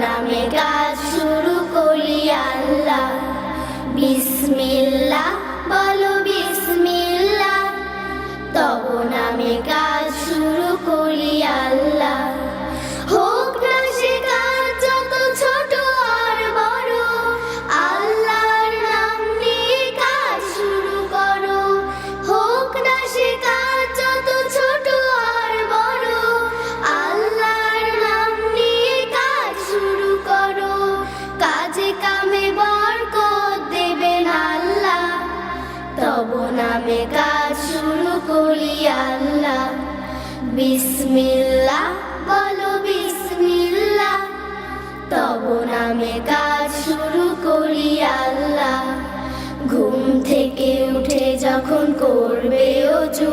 নামে কাজ শুরু করি আল্লাহ। বিসমিল্লাহ বলো বিসমিল্লাহ, তব নামে কাজ শুরু করি আল্লাহ। হোক না সে কাজ যত ছোট আর বড়, আল্লাহর নাম নিয়ে কাজ শুরু করো। হোক না সে কাজ যত ছোট আর বড়, আল্লাহর নাম নিয়ে কাজ শুরু করো। কাজে কামে বরকত দেবেন আল্লাহ, তব নামে কাজ শুরু করি আল্লাহ। বিসমিল্লাহ বলো বিসমিল্লাহ, তব নামে কাজ শুরু করি আল্লাহ। ঘুম থেকে উঠে যখন করবে ওযু,